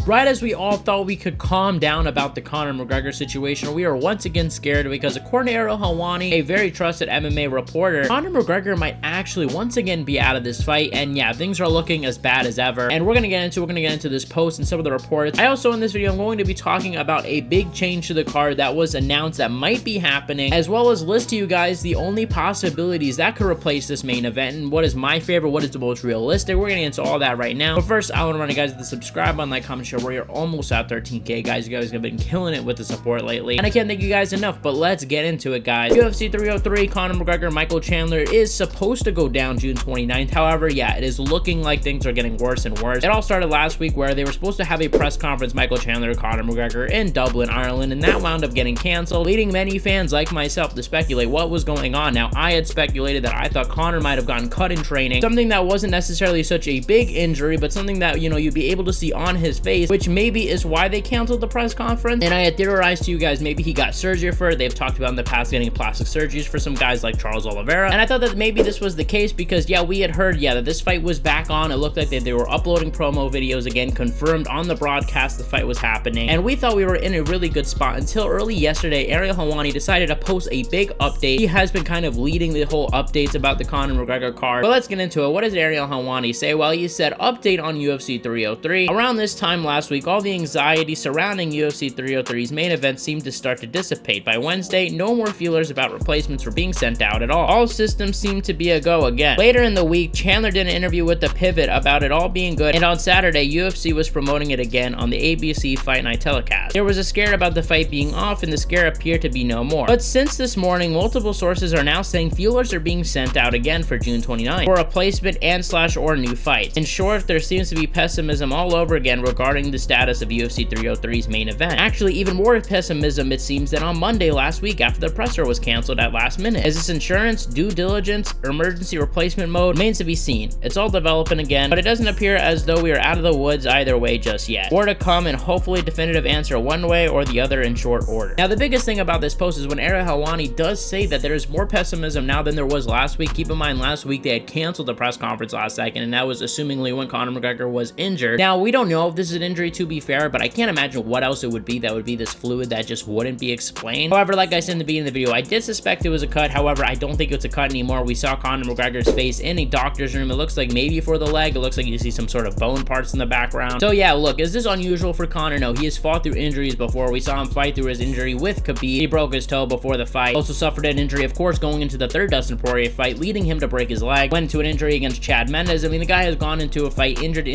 Right as we all thought we could calm down about the Conor McGregor situation, we are once again scared because according to Ariel Helwani, a very trusted MMA reporter, Conor McGregor might actually once again be out of this fight, and yeah, things are looking as bad as ever. And we're gonna get into this post and some of the reports. I also in this video I'm going to be talking about a big change to the card that was announced that might be happening, as well as list to you guys the only possibilities that could replace this main event and what is my favorite, what is the most realistic. We're gonna get into all that right now. But first, I want to remind you guys to subscribe button, like, comment, share. We're almost at 13k, guys. You guys have been killing it with the support lately, and I can't thank you guys enough. But let's get into it, guys. UFC 303, Conor McGregor, Michael Chandler is supposed to go down June 29th. However, yeah, it is looking like things are getting worse and worse. It all started last week where they were supposed to have a press conference, Michael Chandler, Conor McGregor, in Dublin, Ireland, and that wound up getting canceled, leading many fans like myself to speculate what was going on. Now, I had speculated that I thought Conor might have gotten cut in training, something that wasn't necessarily such a big injury, but something that, you know, you'd be able to see on his face, which maybe is why they canceled the press conference. And I had theorized to you guys maybe he got surgery for it. They've talked about in the past getting plastic surgeries for some guys like Charles Oliveira, and I thought that maybe this was the case because, yeah, we had heard, yeah, that this fight was back on. It looked like they were uploading promo videos again, confirmed on the broadcast the fight was happening, and we thought we were in a really good spot until early yesterday. Ariel Helwani decided to post a big update. He has been kind of leading the whole updates about the Conor McGregor card, but let's get into it. What does Ariel Helwani say? Well, he said, update on UFC 303. Around this time last week, all the anxiety surrounding UFC 303's main event seemed to start to dissipate. By Wednesday, no more feelers about replacements were being sent out at all. All systems seemed to be a go again. Later in the week, Chandler did an interview with The Pivot about it all being good, and on Saturday, UFC was promoting it again on the ABC Fight Night telecast. There was a scare about the fight being off, and the scare appeared to be no more. But since this morning, multiple sources are now saying feelers are being sent out again for June 29th for replacement and/or new fights. In short, there seems to be pessimism all over again regarding the status of UFC 303's main event. Actually, even more pessimism, it seems, than on Monday last week after the presser was canceled at last minute. Is this insurance, due diligence, or emergency replacement mode? Remains to be seen. It's all developing again, but it doesn't appear as though we are out of the woods either way just yet. More to come, and hopefully definitive answer one way or the other in short order. Now, the biggest thing about this post is when Ariel Helwani does say that there is more pessimism now than there was last week. Keep in mind, last week they had canceled the press conference last second, and that was assumingly when Conor McGregor was injured. Now, we don't know if this is an injury, to be fair, but I can't imagine what else it would be that would be this fluid that just wouldn't be explained. However, like I said in the beginning of the video, I did suspect it was a cut. However, I don't think it's a cut anymore. We saw Conor McGregor's face in a doctor's room. It looks like maybe for the leg. It looks like you see some sort of bone parts in the background. So yeah, look, is this unusual for Conor? No, he has fought through injuries before. We saw him fight through his injury with Khabib. He broke his toe before the fight. Also suffered an injury, of course, going into the third Dustin Poirier fight, leading him to break his leg. Went into an injury against Chad Mendes. I mean, the guy has gone into a fight injured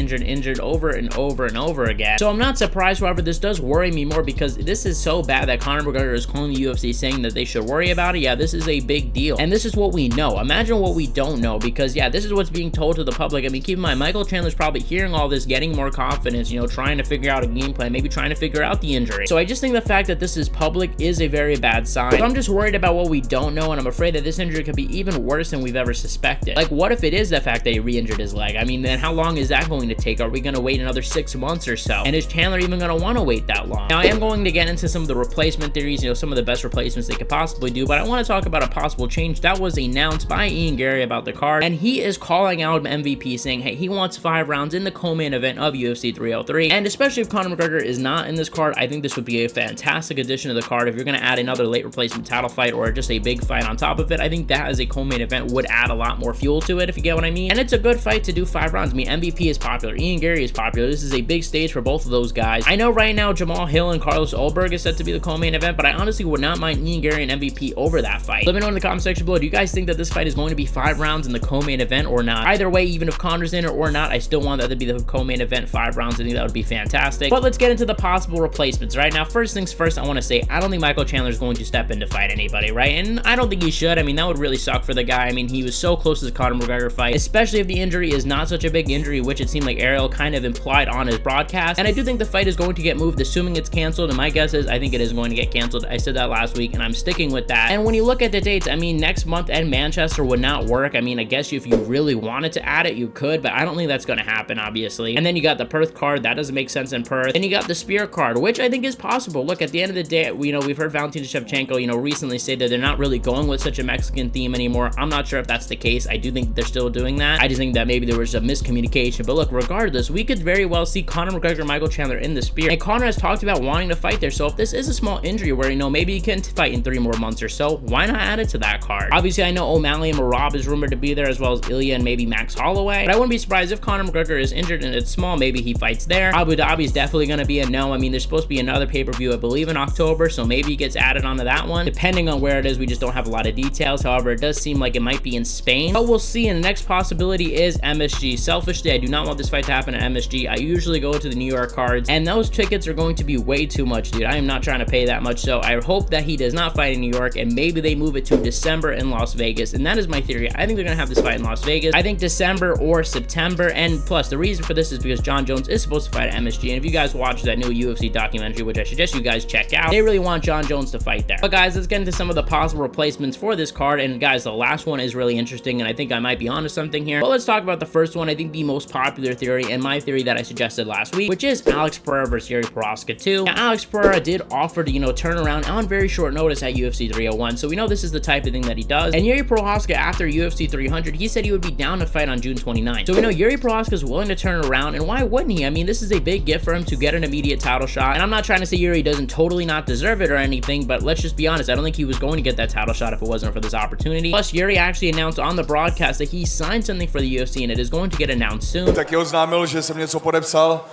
over and over again. So I'm not surprised. However, this does worry me more because this is so bad that Conor McGregor is calling the UFC saying that they should worry about it. Yeah, this is a big deal, and this is what we know. Imagine what we don't know, because yeah, this is what's being told to the public. I mean, keep in mind, Michael Chandler's probably hearing all this, getting more confidence, you know, trying to figure out a game plan, maybe trying to figure out the injury. So I just think the fact that this is public is a very bad sign. But I'm just worried about what we don't know, and I'm afraid that this injury could be even worse than we've ever suspected. Like, what if it is the fact that he re-injured his leg? I mean, then how long is that going to take? Are we going to wait another 6 months or so? And is Chandler even going to want to wait that long? Now, I am going to get into some of the replacement theories, you know, some of the best replacements they could possibly do, but I want to talk about a possible change that was announced by Ian Gary about the card, and he is calling out MVP, saying, hey, he wants 5 rounds in the co-main event of UFC 303, and especially if Conor McGregor is not in this card, I think this would be a fantastic addition to the card. If you're going to add another late replacement title fight or just a big fight on top of it, I think that as a co-main event would add a lot more fuel to it, if you get what I mean. And it's a good fight to do 5 rounds. I mean, MVP is popular, Ian Gary is popular. This is a big stage for both of those guys. I know right now Jamal Hill and Carlos Ulberg is set to be the co-main event, but I honestly would not mind Ian Gary and MVP over that fight. Let me know in the comment section below, do you guys think that this fight is going to be 5 rounds in the co-main event or not? Either way, even if Conor's in it or not, I still want that to be the co-main event, 5 rounds. I think that would be fantastic. But let's get into the possible replacements. Right now, first things first, I want to say I don't think Michael Chandler is going to step in to fight anybody, right? And I don't think he should. I mean, that would really suck for the guy. I mean, he was so close to the Conor McGregor fight, especially if the injury is not such a big injury, which it seemed like Ariel kind of implied on his broadcast. And I do think the fight is going to get moved, assuming it's canceled, and my guess is I think it is going to get canceled. I said that last week, and I'm sticking with that. And when you look at the dates, I mean, next month and Manchester would not work. I mean, I guess if you really wanted to add it, you could, but I don't think that's going to happen, obviously. And then you got the Perth card. That doesn't make sense in Perth. Then you got the Spirit card, which I think is possible. Look, at the end of the day, you know, we've heard Valentina Shevchenko, you know, recently say that they're not really going with such a Mexican theme anymore. I'm not sure if that's the case. I do think they're still doing that. I just think that maybe there was a miscommunication. But look, regardless, we could very well see Conor Conor McGregor, Michael Chandler in the Spear, and Conor has talked about wanting to fight there. So if this is a small injury where, you know, maybe he can fight in 3 more months or so, why not add it to that card? Obviously, I know O'Malley and Marab is rumored to be there, as well as Ilya and maybe Max Holloway, but I wouldn't be surprised if Conor McGregor is injured and it's small, maybe he fights there. Abu Dhabi is definitely going to be a no. I mean, there's supposed to be another pay-per-view, I believe, in October, so maybe he gets added onto that one, depending on where it is. We just don't have a lot of details. However, it does seem like it might be in Spain, but we'll see. And the next possibility is MSG. Selfishly, I do not want this fight to happen at MSG. I usually go to the New York cards, and those tickets are going to be way too much, dude. I am not trying to pay that much, so I hope that he does not fight in New York, and maybe they move it to December in Las Vegas. And that is my theory. I think they're gonna have this fight in Las Vegas. I think December or September. And plus, the reason for this is because Jon Jones is supposed to fight at MSG, and if you guys watch that new UFC documentary, which I suggest you guys check out, they really want Jon Jones to fight there. But guys, let's get into some of the possible replacements for this card. And guys, the last one is really interesting, and I think I might be onto something here. But let's talk about the first one. I think the most popular theory, and my theory that I suggested last week, which is Alex Pereira versus Yuri Prochazka 2. Now, Alex Pereira did offer to, you know, turn around on very short notice at UFC 301, so we know this is the type of thing that he does. And Yuri Prochazka, after UFC 300, he said he would be down to fight on June 29th. So we know Yuri Prochazka is willing to turn around, and why wouldn't he? I mean, this is a big gift for him to get an immediate title shot, and I'm not trying to say Yuri doesn't totally not deserve it or anything, but let's just be honest, I don't think he was going to get that title shot if it wasn't for this opportunity. Plus, Yuri actually announced on the broadcast that he signed something for the UFC, and it is going to get announced soon. Tak je oznámil, že jsem něco podepsal,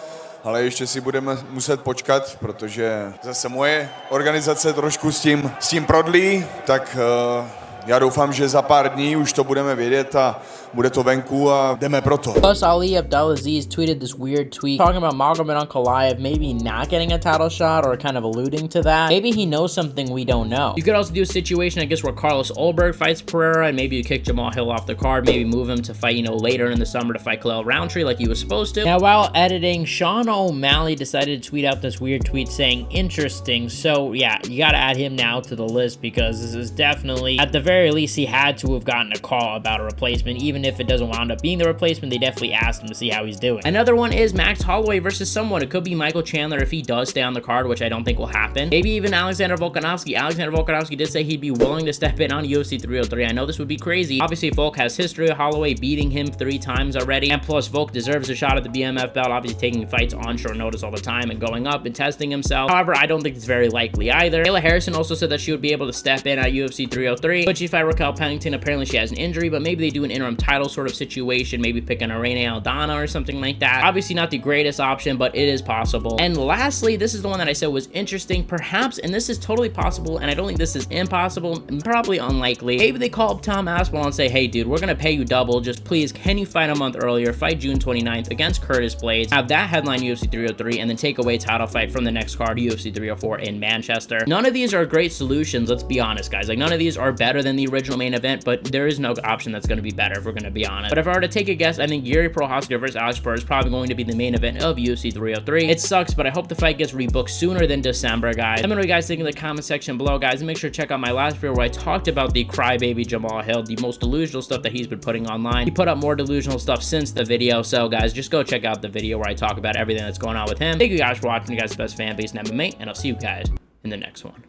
ale ještě si budeme muset počkat, protože zase moje organizace trošku s tím prodlí, tak já doufám, že za pár dní už to budeme vědět a bude to venku a jdeme pro to. Plus, Ali Abdelaziz tweeted this weird tweet talking about Magomed Ankalaev maybe not getting a title shot, or kind of alluding to that. Maybe he knows something we don't know. You could also do a situation, I guess, where Carlos Ulberg fights Pereira, and maybe you kick Jamal Hill off the card, maybe move him to fight, you know, later in the summer to fight Khalil Roundtree like he was supposed to. Now, while editing, Sean O'Malley decided to tweet out this weird tweet saying, interesting. So, yeah, you gotta add him now to the list, because this is definitely, at the very least, he had to have gotten a call about a replacement. Even if it doesn't wound up being the replacement, they definitely asked him to see how he's doing. Another one is Max Holloway versus someone. It could be Michael Chandler if he does stay on the card, which I don't think will happen. Maybe even Alexander Volkanovski. Alexander Volkanovski did say he'd be willing to step in on UFC 303. I know this would be crazy. Obviously, Volk has history of Holloway beating him 3 times already, and plus Volk deserves a shot at the BMF belt, obviously taking fights on short notice all the time and going up and testing himself. However, I don't think it's very likely either. Kayla Harrison also said that she would be able to step in at UFC 303, but she fight Raquel Pennington. Apparently, she has an injury, but maybe they do an interim title sort of situation, maybe pick an Irene Aldana or something like that. Obviously, not the greatest option, but it is possible. And lastly, this is the one that I said was interesting, perhaps, and this is totally possible, and I don't think this is impossible, probably unlikely. Maybe they call up Tom Aspinall and say, hey, dude, we're gonna pay you double. Just please, can you fight a month earlier? Fight June 29th against Curtis Blades, have that headline UFC 303, and then take away title fight from the next card, UFC 304 in Manchester. None of these are great solutions, let's be honest, guys. Like, none of these are better than the original main event, but there is no option that's going to be better, if we're going to be honest. But if I were to take a guess, I think Yuri Prochazka versus Alex Pereira is probably going to be the main event of UFC 303. It sucks, but I hope the fight gets rebooked sooner than December, guys. Let me know what you guys think in the comment section below, guys, and make sure to check out my last video where I talked about the crybaby Jamal Hill, the most delusional stuff that he's been putting online. He put up more delusional stuff since the video, so guys, just go check out the video where I talk about everything that's going on with him. Thank you guys for watching. You guys are the best fan base in MMA, and I'll see you guys in the next one.